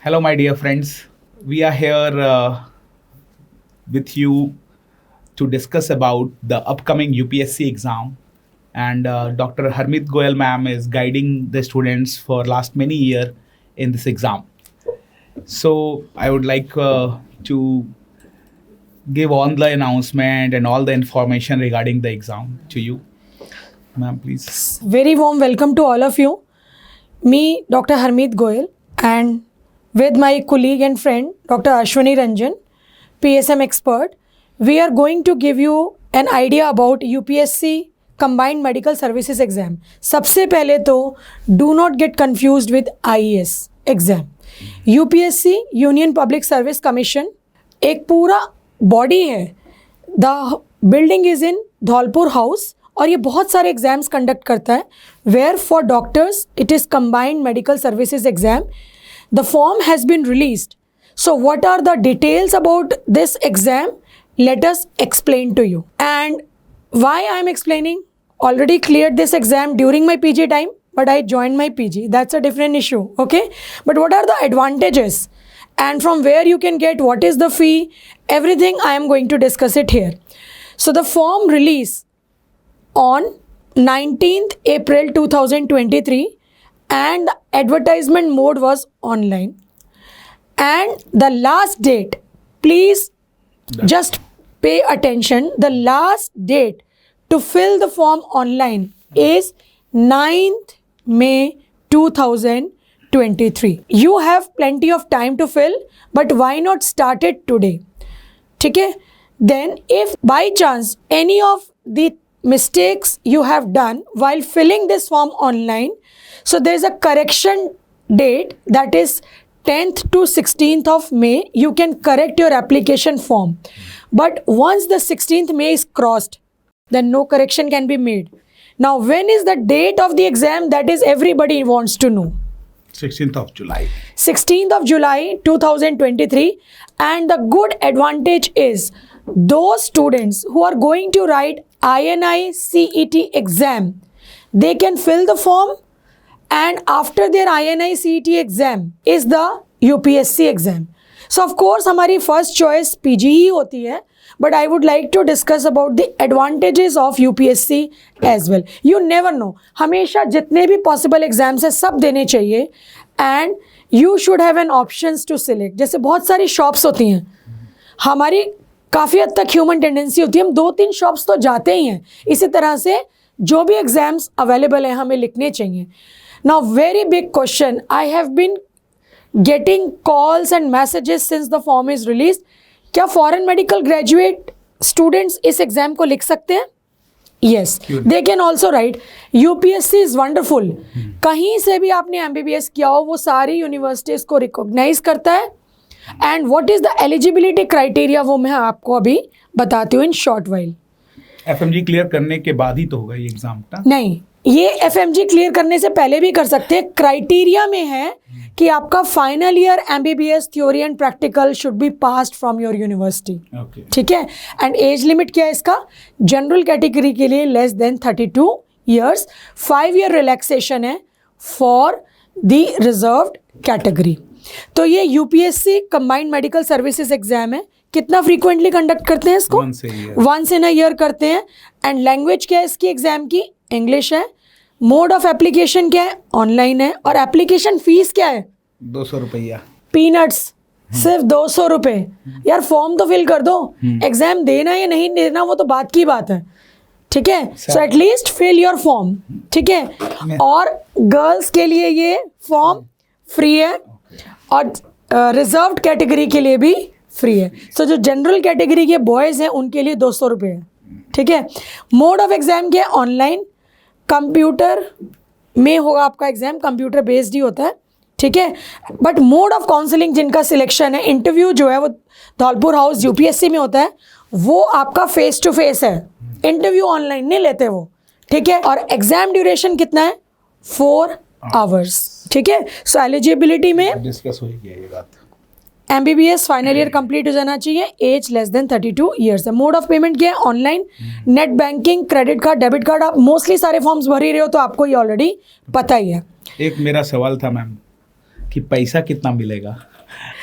Hello, my dear friends. We are here with you to discuss about the upcoming UPSC exam. And Dr. Harmeet Goyal ma'am is guiding the students for last many year in this exam. So I would like to give all the announcement and all the information regarding the exam to you. Ma'am, please. Very warm welcome to all of you. Me, Dr. Harmeet Goyal, and with my colleague and friend, Dr. Ashwini Ranjan, PSM expert, we are going to give you an idea about UPSC Combined Medical Services exam. सबसे पहले तो do not get confused with IAS exam. UPSC Union Public Service Commission एक पूरा body है. The building is in Dholpur House और ये बहुत सारे एग्जाम्स कंडक्ट करता है. Where for doctors it is combined medical services exam. The form has been released. So what are the details about this exam? Let us explain to you. And why I am explaining? Already cleared this exam during my PG time, but I joined my PG. That's a different issue, okay? But what are the advantages? And from where you can get, what is the fee? Everything I am going to discuss it here. So the form release on 19th April 2023 and the advertisement mode was online. And the last date, please just pay attention, the last date to fill the form online is 9th May 2023. You have plenty of time to fill, but why not start it today? Okay? Then if by chance any of the mistakes you have done while filling this form online, so there is a correction date, that is 10th to 16th of May, you can correct your application form. But once the 16th May is crossed, then no correction can be made. Now, when is the date of the exam? That is everybody wants to know. 16th of July. 16th of July 2023. And the good advantage is those students who are going to write INI CET exam, they can fill the form, and after their INI CET exam is the UPSC exam. So of course हमारी first choice PG ही होती है, but I would like to discuss about the advantages of UPSC as well. You never know. हमेशा जितने भी possible exams हैं सब देने चाहिए, and you should have an options to select. जैसे बहुत सारी shops होती हैं, हमारी काफ़ी हद तक ह्यूमन टेंडेंसी होती है, हम 2-3 शॉप्स तो जाते ही हैं. इसी तरह से जो भी एग्जाम्स अवेलेबल हैं हमें लिखने चाहिए. Now very big question, I have been getting calls and messages since the form is release. क्या फॉरेन मेडिकल ग्रेजुएट स्टूडेंट्स इस एग्जाम को लिख सकते हैं? Yes, they can also write. UPSC is wonderful. कहीं से भी आपने MBBS किया हो, वो सारी यूनिवर्सिटीज़ को रिकॉग्नाइज करता है. And what is the eligibility criteria, वो मैं आपको अभी बताती हूँ in short while. FMG clear करने के बाद ही तो होगा ये एग्जाम का? नहीं, ये FMG क्लियर करने से पहले भी कर सकते हैं. क्राइटेरिया में है कि आपका final year MBBS theory and practical should be passed from your university. ठीक है. एंड एज लिमिट क्या है इसका? जनरल कैटेगरी के लिए less than 32 years. 5 year relaxation है फॉर द रिजर्व्ड कैटेगरी. तो ये UPSC combined medical services exam है. कितना फ्रीक्वेंटली कंडक्ट करते हैं इसको? वंस इन अ ईयर करते हैं. एंड लैंग्वेज क्या है इसकी एग्जाम की? इंग्लिश है. मोड ऑफ एप्लीकेशन क्या है? ऑनलाइन है. और एप्लीकेशन फीस क्या है? 200 रुपया. पीनट्स. सिर्फ 200 रुपये. यार फॉर्म तो फिल कर दो. एग्जाम देना या नहीं देना वो तो बात की बात है. ठीक है. So at least fill your form. ठीक है. और गर्ल्स के लिए ये फॉर्म फ्री है और रिजर्व्ड कैटेगरी के लिए भी फ्री है. सो जो जनरल कैटेगरी के बॉयज़ हैं उनके लिए 200 रुपये है. ठीक है. मोड ऑफ एग्ज़ाम क्या है? ऑनलाइन. कंप्यूटर में होगा आपका एग्ज़ाम, कंप्यूटर बेस्ड ही होता है. ठीक है. बट मोड ऑफ काउंसलिंग जिनका सिलेक्शन है, इंटरव्यू जो है वो धौलपुर हाउस UPSC में होता है, वो आपका फेस टू फेस है. इंटरव्यू ऑनलाइन नहीं लेते वो. ठीक है. और एग्ज़ाम ड्यूरेशन कितना है? 4 आवर्स. ठीक है. सो एलिजिबिलिटी में डिस्कस हो गया ये बात. MBBS फाइनल ईयर कंप्लीट हो जाना चाहिए. एज लेस देन 32 ईयर्स है. मोड ऑफ पेमेंट क्या है? Online. Net banking, credit card, debit card. आप मोस्टली सारे फॉर्म्स भर ही रहे हो तो आपको ये ऑलरेडी पता ही है. एक मेरा सवाल था मैम कि पैसा कितना मिलेगा?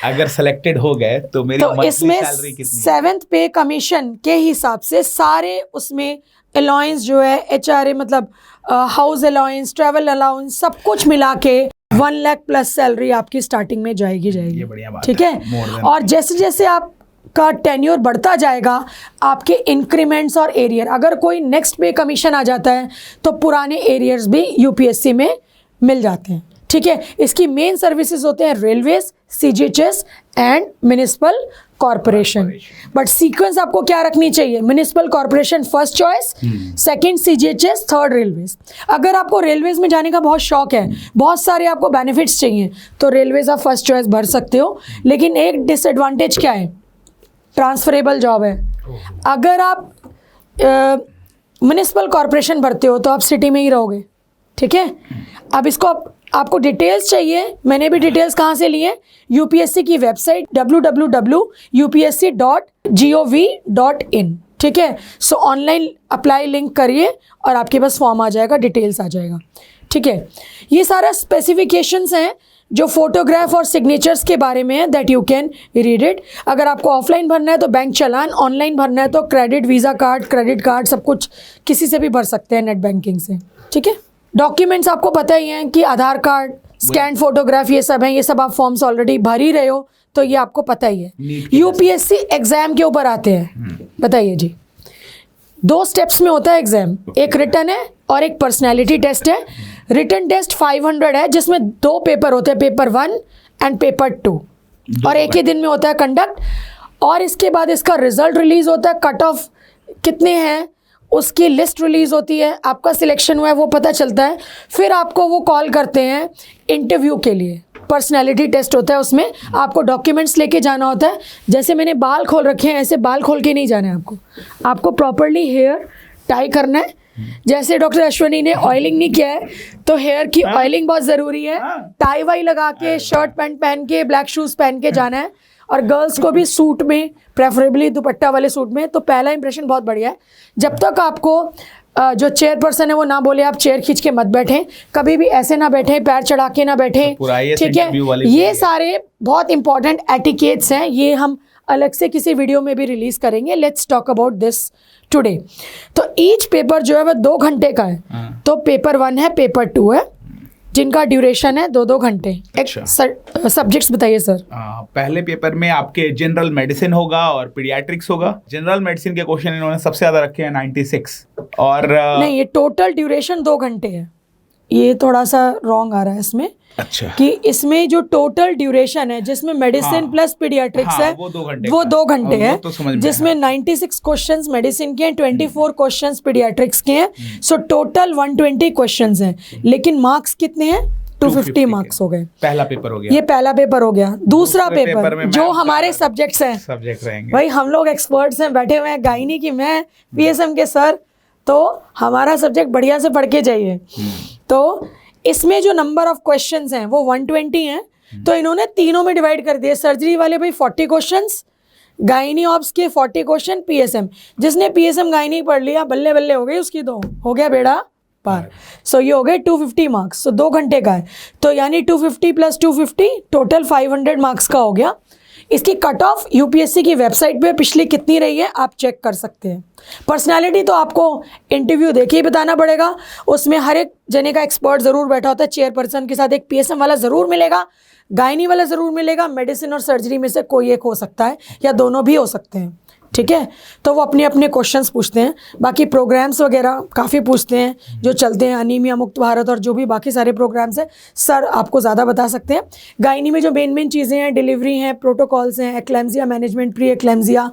अगर सेलेक्टेड हो गए तो मेरी तो मंथली इसमें सैलरी कितनी है? 7th पे कमीशन के हिसाब से सारे उसमें अलाउंस जो है HRA मतलब हाउस अलाउंस, ट्रैवल अलाउंस, सब कुछ मिला के 1 लाख प्लस सैलरी आपकी स्टार्टिंग में जाएगी। ये बढ़िया बात ठीक है। है। More than और जैसे जैसे आपका टेन्योर बढ़ता जाएगा, आपके इंक्रीमेंट्स और एरियर, अगर कोई नेक्स्ट पे कमीशन आ जाता है तो पुराने एरियर्स भी यूपीएससी में मिल जाते हैं। ठीक है। इसकी मेन सर्विसेज होते हैं railways, CGHS and municipal corporation. But sequence आपको क्या रखनी चाहिए? Municipal corporation first choice, second CGHS, third railways. अगर आपको रेलवेज में जाने का बहुत शौक है, बहुत सारे आपको बेनिफिट्स चाहिए, तो रेलवेज आप फर्स्ट चॉइस भर सकते हो। लेकिन एक डिसएडवांटेज क्या है? ट्रांसफरेबल जॉब है। अगर आप म्युनिसिपल कॉरपोरेशन भरते हो तो आप सिटी में ही रहोगे। ठीक है। अब इसको आपको डिटेल्स चाहिए, मैंने भी डिटेल्स कहाँ से लिए? यूपीएससी की वेबसाइट www.upsc.gov.in। ठीक है। सो ऑनलाइन अप्लाई लिंक करिए और आपके पास फॉर्म आ जाएगा, डिटेल्स आ जाएगा। ठीक है। ये सारा स्पेसिफिकेशंस हैं जो फोटोग्राफ और सिग्नेचर्स के बारे में है, that you can read it. अगर आपको ऑफलाइन भरना है तो बैंक चालान, ऑनलाइन भरना है तो credit, visa card, credit card, सब कुछ किसी से भी भर सकते हैं नेट बैंकिंग से। ठीक है। डॉक्यूमेंट्स आपको पता ही हैं कि आधार कार्ड, स्कैन फोटोग्राफ, ये सब हैं। ये सब आप फॉर्म्स ऑलरेडी भर ही रहे हो तो ये आपको पता ही है। यूपीएससी एग्जाम के ऊपर आते हैं, बताइए जी। 2 स्टेप्स में होता है एग्जाम, एक रिटन है और एक पर्सनैलिटी टेस्ट है। रिटन टेस्ट 500 है, जिसमें 2 पेपर होते हैं, पेपर 1 एंड पेपर 2, और एक ही दिन में होता है कंडक्ट। और इसके बाद इसका रिजल्ट रिलीज होता है, कट ऑफ कितने हैं उसकी लिस्ट रिलीज होती है, आपका सिलेक्शन हुआ है वो पता चलता है। फिर आपको वो कॉल करते हैं इंटरव्यू के लिए, पर्सनैलिटी टेस्ट होता है, उसमें आपको डॉक्यूमेंट्स लेके जाना होता है। जैसे मैंने बाल खोल रखे हैं ऐसे बाल खोल के नहीं जाना है आपको प्रॉपरली हेयर टाई करना है। जैसे डॉक्टर अश्वनी ने ऑयलिंग नहीं किया है तो हेयर की ऑयलिंग बहुत ज़रूरी है। टाई वाई लगा के, शर्ट पैंट पहन के, ब्लैक शूज़ पहन के जाना है। और गर्ल्स को भी सूट में, प्रेफरेबली दुपट्टा वाले सूट में। तो पहला इंप्रेशन बहुत बढ़िया है। जब तक आपको जो चेयरपर्सन है वो ना बोले आप चेयर खींच के मत बैठें, कभी भी ऐसे ना बैठें, पैर चढ़ा के ना बैठें। ठीक है। ये सारे बहुत इंपॉर्टेंट एटिकेट्स हैं, ये हम अलग से किसी वीडियो में भी रिलीज करेंगे। Let's talk about this today. तो ईच पेपर जो है वह 2 घंटे का है। तो पेपर 1 है, पेपर 2 है, जिनका ड्यूरेशन है 2-2 घंटे। सब्जेक्ट्स बताइए सर। पहले पेपर में आपके जनरल मेडिसिन होगा और पीडियाट्रिक्स होगा। जनरल मेडिसिन के क्वेश्चन इन्होंने सबसे ज्यादा रखे हैं 96। और नहीं, ये टोटल ड्यूरेशन 2 घंटे है, ये थोड़ा सा रॉन्ग आ रहा है इसमें। अच्छा। कि इसमें जो टोटल ड्यूरेशन है जिसमें मेडिसिन प्लस पीडियाट्रिक्स है वो 2 घंटे है, तो जिसमें 96 क्वेश्चंस मेडिसिन के हैं, 24 क्वेश्चंस पीडियाट्रिक्स के हैं। सो टोटल 120 क्वेश्चंस हैं। लेकिन मार्क्स कितने हैं? 250 मार्क्स हो गए। पहला पेपर हो गया, ये पहला पेपर हो गया। दूसरा पेपर जो हमारे सब्जेक्ट्स हैं, सब्जेक्ट रहेंगे। भाई हम लोग एक्सपर्ट्स हैं, बैठे हुए हैं, गायनी की मैं, PSM के सर, तो हमारा सब्जेक्ट बढ़िया से पढ़ के जाइए। तो इसमें जो नंबर ऑफ क्वेश्चंस हैं वो 120 हैं। तो इन्होंने तीनों में डिवाइड कर दिए। सर्जरी वाले भाई 40 क्वेश्चंस, गायनी ऑप्स के 40 क्वेश्चन, PSM जिसने PSM गायनी पढ़ लिया बल्ले बल्ले हो गई उसकी, तो हो गया बेड़ा पार। सो ये हो गए 250 मार्क्स। सो 2 घंटे का है, तो यानी 250 + 250 टोटल 500 मार्क्स का हो गया। इसकी कट ऑफ यूपीएससी की वेबसाइट पे पिछली कितनी रही है आप चेक कर सकते हैं। पर्सनालिटी तो आपको इंटरव्यू देके ही बताना पड़ेगा, उसमें हर एक जने का एक्सपर्ट ज़रूर बैठा होता है। चेयरपर्सन के साथ एक PSM वाला ज़रूर मिलेगा, गायनी वाला ज़रूर मिलेगा, मेडिसिन और सर्जरी में से कोई एक हो सकता है या दोनों भी हो सकते हैं। ठीक है। तो वो अपने अपने क्वेश्चंस पूछते हैं। बाकी प्रोग्राम्स वगैरह काफ़ी पूछते हैं जो चलते हैं, अनीमिया मुक्त भारत और जो भी बाकी सारे प्रोग्राम्स हैं सर आपको ज़्यादा बता सकते हैं। गायनी में जो मेन चीज़ें हैं, डिलीवरी हैं, प्रोटोकॉल्स हैं, eclampsia management, pre eclampsia,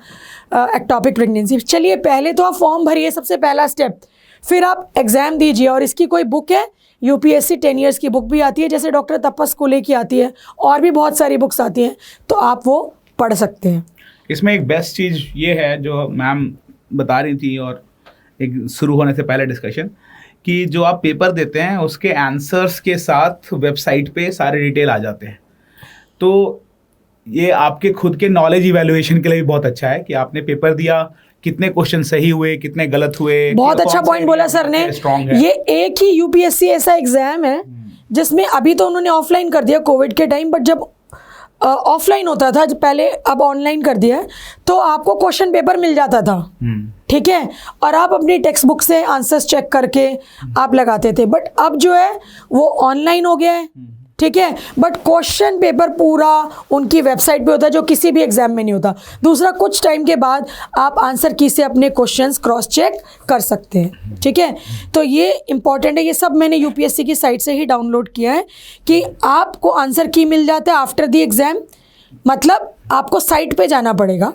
ectopic pregnancy. चलिए पहले तो आप फॉर्म भरिए, सबसे पहला स्टेप, फिर आप एग्ज़ाम दीजिए। और इसकी कोई बुक है, यूपीएससी 10 ईयर्स की बुक भी आती है, जैसे डॉक्टर तपस कुले की आती है, और भी बहुत सारी बुक्स आती हैं, तो आप वो पढ़ सकते हैं। इसमें एक बेस्ट चीज़ ये है जो मैम बता रही थी, और एक शुरू होने से पहले डिस्कशन, कि जो आप पेपर देते हैं उसके आंसर्स के साथ वेबसाइट पे सारे डिटेल आ जाते हैं। तो ये आपके खुद के नॉलेज इवैल्यूएशन के लिए भी बहुत अच्छा है कि आपने पेपर दिया, कितने क्वेश्चन सही हुए, कितने गलत हुए। बहुत अच्छा पॉइंट बोला सर ने। ये एक ही यूपीएससी ऐसा एग्जाम है जिसमें अभी तो उन्होंने ऑफलाइन कर दिया कोविड के टाइम, बट जब ऑफलाइन होता था पहले, अब ऑनलाइन कर दिया है, तो आपको क्वेश्चन पेपर मिल जाता था, ठीक है, और आप अपनी टेक्स्ट बुक से आंसर्स चेक करके आप लगाते थे। बट अब जो है वो ऑनलाइन हो गया है, ठीक है, बट क्वेश्चन पेपर पूरा उनकी वेबसाइट पे होता है, जो किसी भी एग्जाम में नहीं होता। दूसरा, कुछ टाइम के बाद आप आंसर की से अपने क्वेश्चंस क्रॉस चेक कर सकते हैं, ठीक है। तो ये इंपॉर्टेंट है, ये सब मैंने यूपीएससी की साइट से ही डाउनलोड किया है कि आपको आंसर की मिल जाता है आफ्टर द एग्जाम, मतलब आपको साइट पे जाना पड़ेगा।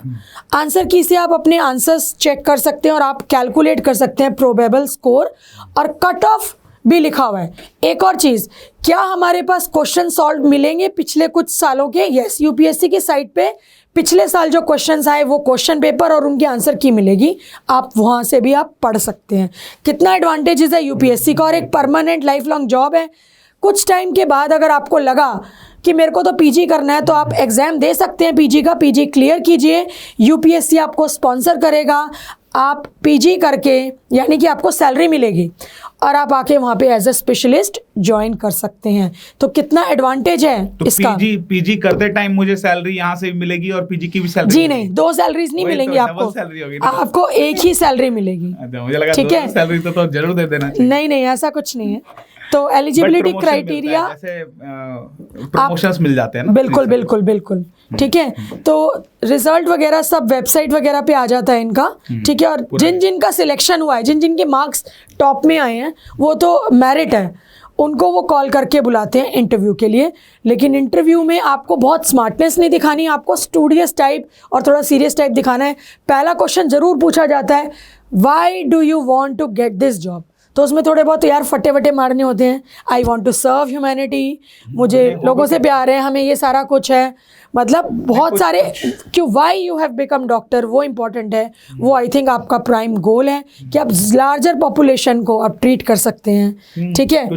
आंसर की से आप अपने आंसर्स चेक कर सकते हैं और आप कैलकुलेट कर सकते हैं प्रोबेबल स्कोर, और कट ऑफ भी लिखा हुआ है। एक और चीज़, क्या हमारे पास क्वेश्चन सॉल्व मिलेंगे पिछले कुछ सालों के? यस, यूपीएससी की साइट पे पिछले साल जो क्वेश्चंस आए वो क्वेश्चन पेपर और उनके आंसर की मिलेगी, आप वहाँ से भी आप पढ़ सकते हैं। कितना एडवांटेजेस है यूपीएससी का, और एक परमानेंट लाइफ लॉन्ग जॉब है। कुछ टाइम के बाद अगर आपको लगा कि मेरे को तो पीजी करना है, तो आप एग्ज़ाम दे सकते हैं पीजी का, पीजी क्लियर कीजिए, यूपीएससी आपको स्पॉन्सर करेगा, आप पीजी करके यानी कि आपको सैलरी मिलेगी और आप आके वहाँ पे एज अ स्पेशलिस्ट ज्वाइन कर सकते हैं। तो कितना एडवांटेज है तो इसका। पीजी करते टाइम मुझे सैलरी यहाँ से भी मिलेगी और पीजी की भी सैलरी? जी नहीं, 2 सैलरीज नहीं मिलेंगी तो आपको, सैलरी होगी ना? आपको एक ही सैलरी मिलेगी। अच्छा, मुझे लगा ठीक है, सैलरी तो जरूर दे देना चाहिए। नहीं नहीं, ऐसा कुछ नहीं है। तो एलिजिबिलिटी क्राइटेरिया, जैसे प्रमोशंस मिल जाते हैं ना। बिल्कुल बिल्कुल बिल्कुल, ठीक है। तो रिजल्ट वगैरह सब वेबसाइट वगैरह पे आ जाता है इनका, ठीक है। और जिन जिन का सिलेक्शन हुआ है, जिन जिन के मार्क्स टॉप में आए हैं, वो तो मेरिट है, उनको वो कॉल करके बुलाते हैं इंटरव्यू के लिए। लेकिन इंटरव्यू में आपको बहुत स्मार्टनेस नहीं दिखानी, आपको स्टूडियस टाइप और थोड़ा सीरियस टाइप दिखाना है। पहला क्वेश्चन ज़रूर पूछा जाता है, why do you want to get this job? तो उसमें थोड़े बहुत यार फटे वटे मारने होते हैं। I want to serve humanity, मुझे लोगों से प्यार है, हमें ये सारा कुछ है, मतलब बहुत सारे। क्यों, why you have become doctor, वो इम्पॉर्टेंट है। वो आई थिंक आपका प्राइम गोल है कि आप लार्जर पॉपुलेशन को आप ट्रीट कर सकते हैं, ठीक है।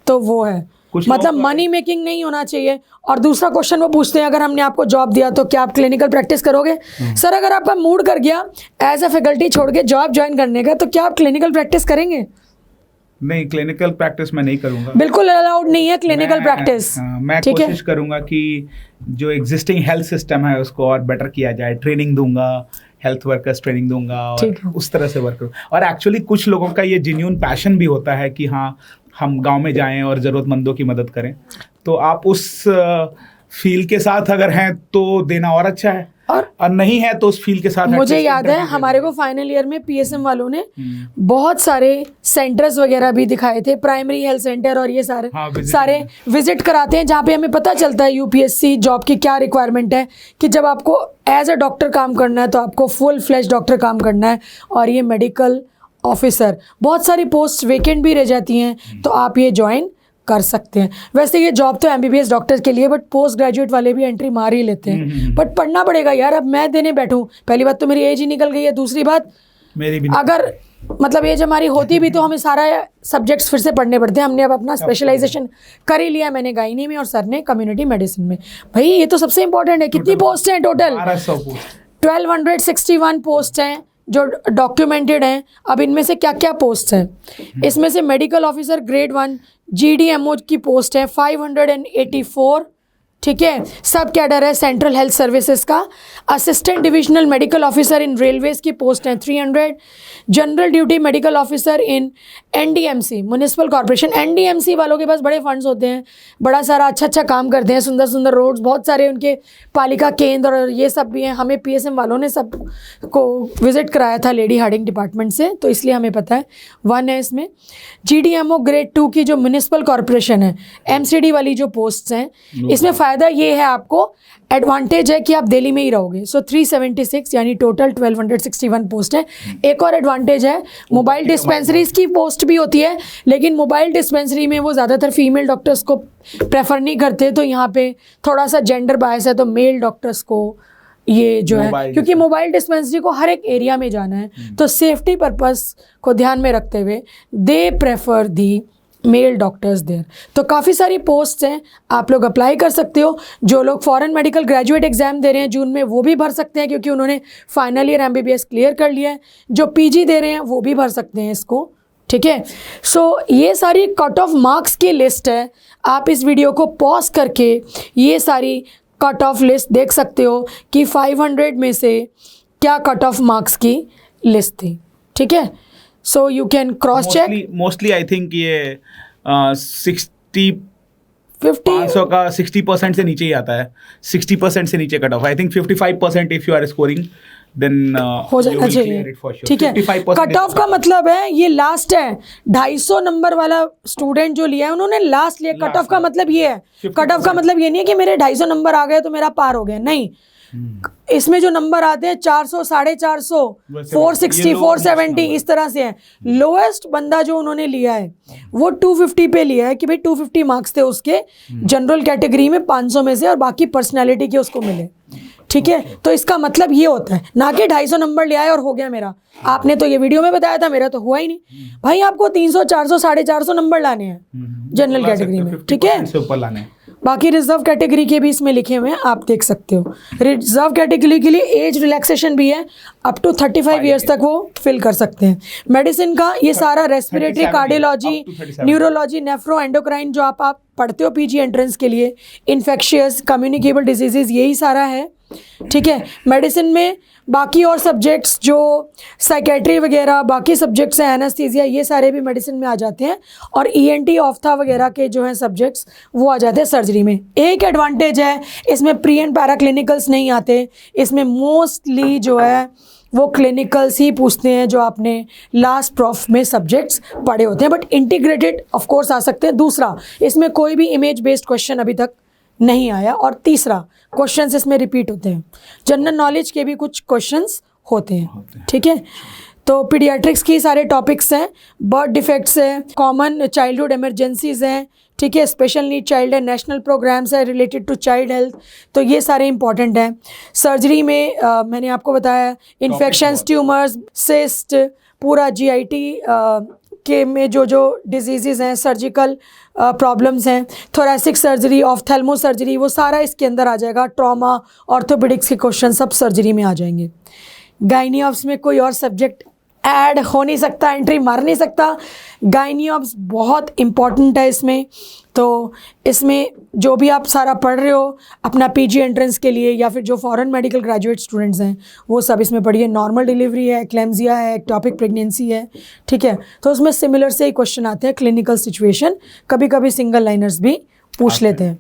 तो वो है, मतलब मनी मेकिंग नहीं होना चाहिए। और दूसरा क्वेश्चन वो पूछते हैं, अगर हमने आपको जॉब दिया तो क्या आप क्लिनिकल प्रैक्टिस करोगे? सर, अगर आपका मूड कर गया एज अ फैकल्टी छोड़ के जॉब ज्वाइन करने का, तो क्या आप क्लिनिकल प्रैक्टिस करेंगे? नहीं, क्लिनिकल प्रैक्टिस मैं नहीं करूंगा, बिल्कुल अलाउड नहीं है क्लिनिकल प्रैक्टिस। मैं कोशिश करूंगा कि जो एग्जिस्टिंग हेल्थ सिस्टम है उसको और बेटर किया जाए। ट्रेनिंग दूंगा, हेल्थ वर्कर्स ट्रेनिंग दूंगा और उस तरह से वर्क करूँ। और एक्चुअली कुछ लोगों का ये जेन्युइन पैशन भी होता है कि हाँ, हम गांव में जाएं और ज़रूरतमंदों की मदद करें। तो आप उस फील के साथ अगर हैं तो देना और अच्छा है, और नहीं है तो उस फील के साथ। मुझे याद है हमारे को फाइनल ईयर में पीएसएम वालों ने बहुत सारे सेंटर्स वगैरह भी दिखाए थे, प्राइमरी हेल्थ सेंटर और ये सारे सारे विजिट कराते हैं, जहाँ पे हमें पता चलता है यूपीएससी जॉब की क्या रिक्वायरमेंट है, कि जब आपको एज अ डॉक्टर काम करना है तो आपको फुल फ्लेज डॉक्टर काम करना है। और ये मेडिकल ऑफिसर, बहुत सारी पोस्ट वेकेंट भी रह जाती हैं, तो आप ये ज्वाइन कर सकते हैं। वैसे ये जॉब तो एमबीबीएस डॉक्टर के लिए, बट पोस्ट ग्रेजुएट वाले भी एंट्री मार ही लेते हैं। बट पढ़ना पड़ेगा यार। अब मैं देने बैठूं, पहली बात तो मेरी एज ही निकल गई है, दूसरी बात मेरी भी अगर मतलब एज हमारी होती भी तो हमें सारा सब्जेक्ट्स फिर से पढ़ने पड़ते हैं। हमने अब अपना स्पेशलाइजेशन कर ही लिया, मैंने गायनी में और सर ने कम्युनिटी मेडिसिन में। भाई ये तो सबसे इंपॉर्टेंट है। कितनी पोस्ट हैं टोटल? 1261 पोस्ट हैं जो डॉक्यूमेंटेड हैं। अब इनमें से क्या क्या पोस्ट हैं? इसमें से मेडिकल ऑफिसर ग्रेड 1 जीडीएमओ की पोस्ट है 584, ठीक है। सब कैडर है सेंट्रल हेल्थ सर्विसेज का। Assistant divisional medical officer in railways की पोस्ट हैं 300। General duty medical officer in NDMC municipal corporation. NDMC वालों के पास बड़े फंड्स होते हैं, बड़ा सारा अच्छा काम करते हैं, सुंदर सुंदर रोड्स, बहुत सारे उनके पालिका केंद्र और ये सब भी हैं। हमें पीएसएम वालों ने सब को विजिट कराया था लेडी हार्डिंग डिपार्टमेंट से, तो इसलिए हमें पता है। 1 है इसमें। जीडीएमओ ग्रेड 2 की जो म्युनिसिपल कॉर्पोरेशन है, एमसीडी वाली जो पोस्ट्स हैं, इसमें फ़ायदा ये है, आपको एडवांटेज है कि आप दिल्ली में ही रहोगे। सो 376 यानी टोटल 1261 पोस्ट है। एक और एडवांटेज है, मोबाइल डिस्पेंसरीज की पोस्ट भी होती है, लेकिन मोबाइल डिस्पेंसरी में वो ज़्यादातर फीमेल डॉक्टर्स को प्रेफर नहीं करते, तो यहाँ पे थोड़ा सा जेंडर बायस है, तो मेल डॉक्टर्स को ये जो है, क्योंकि मोबाइल डिस्पेंसरी को हर एक एरिया में जाना है, तो सेफ्टी पर्पस को ध्यान में रखते हुए they prefer the male doctors there. तो काफ़ी सारी पोस्ट हैं, आप लोग अप्लाई कर सकते हो। जो लोग फॉरेन मेडिकल ग्रेजुएट एग्जाम दे रहे हैं जून में, वो भी भर सकते हैं, क्योंकि उन्होंने फाइनल ईयर एमबीबीएस क्लियर कर लिया है। जो पीजी दे रहे हैं वो भी भर सकते हैं इसको, ठीक है। सो ये सारी कट ऑफ मार्क्स की लिस्ट है। आप इस वीडियो को पॉज करके ये सारी कट ऑफ लिस्ट देख सकते हो कि 500 में से क्या कट ऑफ मार्क्स की लिस्ट थी, ठीक है। So you can cross check. Mostly I think ये 60 50 500 का 60% से नीचे ही आता है, 60% से नीचे cut off. I think 55% if you are scoring then हो जाना चाहिए, ठीक है। कट ऑफ का मतलब है ये लास्ट है, 250 नंबर वाला स्टूडेंट जो लिया है उन्होंने लास्ट लिया। कट ऑफ का मतलब ये है, कट ऑफ का मतलब ये नहीं है कि मेरे 250 नंबर आ गए तो मेरा पार हो गया, नहीं। इसमें जो नंबर आते हैं 400, 450, 460, 470 इस तरह से है। लोएस्ट बंदा जो उन्होंने लिया है वो 250 पे लिया है कि भाई 250 मार्क्स थे उसके जनरल कैटेगरी में 500 में से, और बाकी पर्सनालिटी के उसको मिले, ठीक है। तो इसका मतलब ये होता है, ना कि 250 नंबर ले आए और हो गया मेरा। आपने तो ये वीडियो में बताया था, मेरा तो हुआ ही नहीं भाई। आपको 300, 400, 450 नंबर लाने हैं जनरल कैटेगरी में, ठीक है। से ऊपर लाने हैं। बाकी रिजर्व कैटेगरी के भी इसमें लिखे हुए हैं, आप देख सकते हो। रिजर्व कैटेगरी के लिए एज रिलैक्सेशन भी है, अप टू 35 ईयर्स तक वो फिल कर सकते हैं। मेडिसिन का ये सारा respiratory, cardiology, neurology, nephro, endocrine जो आप पढ़ते हो पीजी एंट्रेंस के लिए, इन्फेक्शियस, कम्युनिकेबल डिजीजेज, यही सारा है, ठीक है। मेडिसिन में बाकी और सब्जेक्ट्स जो साइकेट्री वगैरह बाकी सब्जेक्ट्स हैं, एनेस्थीसिया, ये सारे भी मेडिसिन में आ जाते हैं। और ईएनटी, ऑफ्था वगैरह के जो हैं सब्जेक्ट्स वो आ जाते हैं सर्जरी में। एक एडवांटेज है, इसमें प्री एंड पैरा क्लिनिकल्स नहीं आते, इसमें मोस्टली जो है वो क्लिनिकल्स ही पूछते हैं जो आपने लास्ट प्रॉफ में सब्जेक्ट्स पढ़े होते हैं, बट इंटीग्रेटेड ऑफ कोर्स आ सकते हैं। दूसरा, इसमें कोई भी इमेज बेस्ड क्वेश्चन अभी तक नहीं आया। और तीसरा, क्वेश्चंस इसमें रिपीट होते हैं। जनरल नॉलेज के भी कुछ क्वेश्चंस होते हैं, ठीक है। तो पीडियाट्रिक्स की सारे टॉपिक्स हैं, बर्थ डिफेक्ट्स हैं, कॉमन चाइल्डहुड इमरजेंसीज हैं, ठीक है, स्पेशल नीड चाइल्ड है, नेशनल प्रोग्राम्स है रिलेटेड टू चाइल्ड हेल्थ, तो ये सारे इंपॉर्टेंट हैं। सर्जरी में मैंने आपको बताया, इन्फेक्शंस, ट्यूमर्स, सिस्ट, पूरा जीआईटी के में जो डिजीज़ हैं, सर्जिकल प्रॉब्लम्स हैं, थोरेसिक सर्जरी, ऑफ्थेल्मो सर्जरी, वो सारा इसके अंदर आ जाएगा। ट्रॉमा, ऑर्थोपेडिक्स के क्वेश्चन सब सर्जरी में आ जाएंगे। गायनी ऑप्स में कोई और सब्जेक्ट ऐड हो नहीं सकता, एंट्री मार नहीं सकता। गायनी ऑप्स बहुत इम्पॉर्टेंट है इसमें। तो इसमें जो भी आप सारा पढ़ रहे हो अपना पीजी एंट्रेंस के लिए, या फिर जो फॉरेन मेडिकल ग्रेजुएट स्टूडेंट्स हैं वो सब इसमें पढ़िए। नॉर्मल डिलीवरी है, क्लेम्जिया है, एक्टोपिक प्रेगनेंसी है, ठीक है। तो उसमें सिमिलर से ही क्वेश्चन आते हैं, क्लिनिकल सिचुएशन, कभी कभी सिंगल लाइनर्स भी पूछ लेते हैं।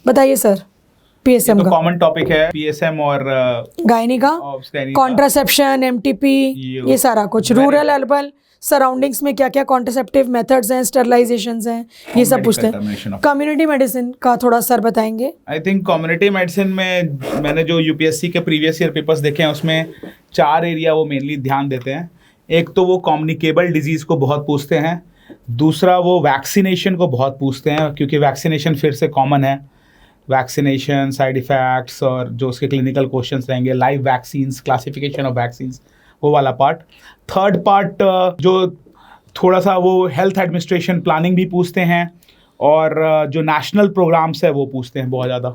बताइए सर, पीएसएम का कॉमन टॉपिक है, पीएसएम और गायनी का, कॉन्ट्रासेप्शन, एमटीपी, ये सारा कुछ। रूरल अर्बन सराउंडिंग्स में क्या क्या कॉन्ट्रासेप्टिव मेथड्स हैं, स्टरलाइजेशंस हैं, ये सब पूछते हैं। कम्युनिटी मेडिसिन का थोड़ा सर बताएंगे। आई थिंक कम्युनिटी मेडिसिन में मैंने जो यूपीएससी के प्रीवियस ईयर पेपर्स देखे हैं उसमें 4 एरिया वो मेनली ध्यान देते हैं। एक तो वो कम्युनिकेबल डिजीज़ को बहुत पूछते हैं, दूसरा वो वैक्सीनेशन को बहुत पूछते हैं क्योंकि वैक्सीनेशन फिर से कॉमन है, वैक्सीनेशन, साइड इफ़ेक्ट्स और जो उसके क्लिनिकल क्वेश्चंस रहेंगे, live vaccines, classification of vaccines, वो वाला पार्ट। थर्ड पार्ट जो थोड़ा सा वो हेल्थ एडमिनिस्ट्रेशन प्लानिंग भी पूछते हैं, और जो नेशनल प्रोग्राम्स है वो पूछते हैं बहुत ज़्यादा।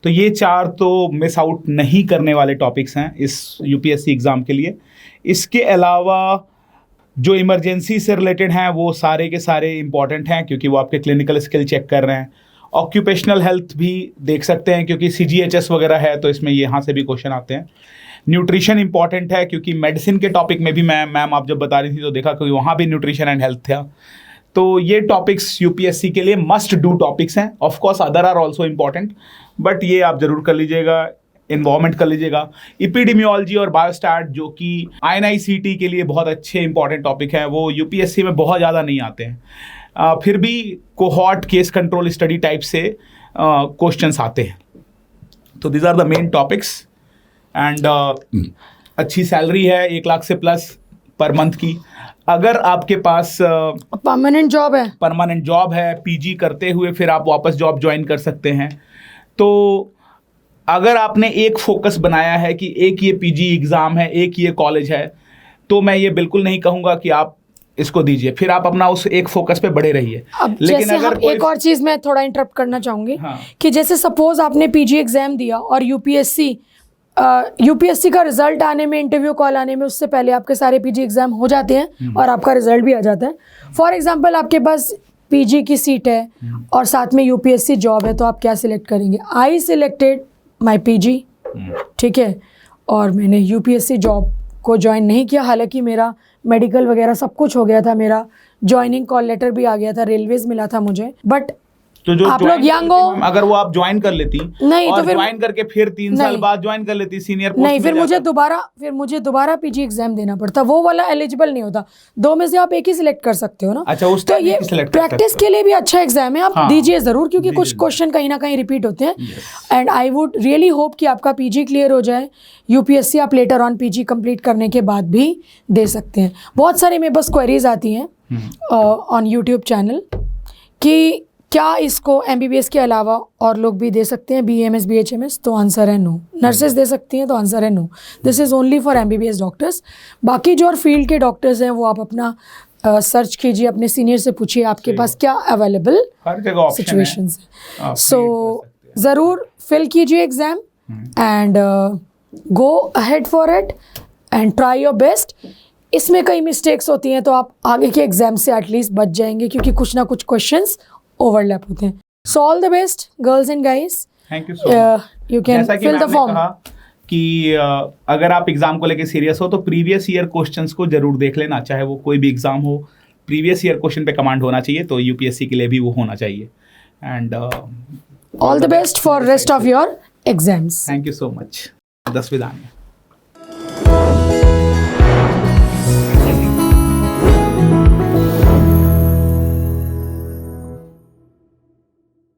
तो ये 4 तो मिस आउट नहीं करने वाले टॉपिक्स हैं इस यूपीएससी एग्ज़ाम के लिए। इसके अलावा जो इमरजेंसी से रिलेटेड हैं वो सारे के सारे इंपॉर्टेंट हैं क्योंकि वो आपके क्लिनिकल स्किल चेक कर रहे हैं। ऑक्यूपेशनल हेल्थ भी देख सकते हैं क्योंकि CGHS वगैरह है तो इसमें यहाँ से भी क्वेश्चन आते हैं। न्यूट्रिशन इंपॉर्टेंट है क्योंकि मेडिसिन के टॉपिक में भी मैम आप जब बता रही थी तो देखा कि वहाँ भी न्यूट्रिशन एंड हेल्थ था। तो ये टॉपिक्स यूपीएससी के लिए मस्ट डू टॉपिक्स हैं। Of course other are also important, but ये आप जरूर कर लीजिएगा। इन्वायरमेंट कर लीजिएगा। इपिडेमियोलॉजी और बायोस्टैट जो कि INICET के लिए बहुत अच्छे इंपॉर्टेंट टॉपिक हैं, वो यूपीएससी में बहुत ज़्यादा नहीं आते हैं। फिर भी cohort case control study type से क्वेश्चंस आते हैं। तो these are the main topics and अच्छी सैलरी है 1 लाख से प्लस पर मंथ की। अगर आपके पास परमानेंट जॉब है पीजी करते हुए फिर आप वापस जॉब ज्वाइन कर सकते हैं। तो अगर आपने एक फोकस बनाया है कि एक ये पीजी एग्ज़ाम है, एक ये कॉलेज है, तो मैं ये बिल्कुल नहीं कहूँगा कि आप इसको दीजिए, फिर आप अपना उस एक फोकस पे बड़े रहिए। लेकिन जैसे अगर एक और चीज़ मैं थोड़ा इंटरप्ट करना चाहूँगी, हाँ। कि जैसे सपोज आपने पीजी एग्ज़ाम दिया और यूपीएससी का रिजल्ट आने में, इंटरव्यू कॉल आने में उससे पहले आपके सारे पीजी एग्ज़ाम हो जाते हैं और आपका रिजल्ट भी आ जाता है। फॉर एग्जांपल आपके पास पीजी की सीट है और साथ में यूपीएससी जॉब है, तो आप क्या सिलेक्ट करेंगे? आई सिलेक्टेड माई पीजी, ठीक है, और मैंने यूपीएससी जॉब को ज्वाइन नहीं किया, हालांकि मेरा मेडिकल वगैरह सब कुछ हो गया था, मेरा ज्वाइनिंग कॉल लेटर भी आ गया था, रेलवेज मिला था मुझे, बट तो जो आप लोग join young करती हो- मैम, अगर वो आप ज्वाइन कर लेती नहीं, तो और फिर- ज्वाइन करके फिर 3 साल नहीं। बाद ज्वाइन कर लेती सीनियर पोस्ट नहीं, में फिर जाकर। मुझे दोबारा पीजी एग्जाम देना पड़ता, वो वाला एलिजिबल नहीं होता। दो में से आप एक ही सिलेक्ट कर सकते हो ना। अच्छा, उस तो time ये एक ही select कर प्रैक्टिस सकते के लिए भी अच्छा एग्जाम है, आप हाँ, दीजिए जरूर, क्योंकि कुछ दीजिए। क्वेश्चन कहीं ना कहीं रिपीट होते हैं। And I would really hope कि आपका पीजी क्लियर हो जाए। यूपीएससी आप लेटर ऑन पीजी कंप्लीट करने के बाद भी दे सकते हैं। बहुत सारी मेरे पास क्वेरीज आती हैं ऑन यूट्यूब चैनल कि क्या इसको एमबीबीएस के अलावा और लोग भी दे सकते हैं, बीएमएस बीएचएमएस? तो आंसर है नो। नर्सेज दे सकती हैं, तो आंसर है no. This is only for MBBS doctors. बाकी जो और फील्ड के डॉक्टर्स हैं वो आप अपना सर्च कीजिए, अपने सीनियर से पूछिए आपके पास क्या अवेलेबल हर जगह ऑप्शन है। सिचुएशंस हैं। आप सो field कर सकते ज़रूर फिल कीजिए exam and go ahead for it and try your best. इसमें कई मिस्टेक्स होती हैं तो आप आगे के एग्जाम से एटलीस्ट बच जाएंगे, क्योंकि कुछ ना कुछ क्वेश्चंस ओवरलैप होते हैं। So all the best girls and guys, thank you so much. You can जैसा कि फिल द मैम ने फॉर्म। कहा कि अगर आप एग्जाम को लेके सीरियस हो तो प्रीवियस ईयर क्वेश्चंस को जरूर देख लेना, चाहे वो कोई भी एग्जाम हो, प्रीवियस ईयर क्वेश्चन पे कमांड होना चाहिए, तो यूपीएससी के लिए भी वो होना चाहिए। And all the best for rest of your exams. Thank you so much. 10 विदाएं।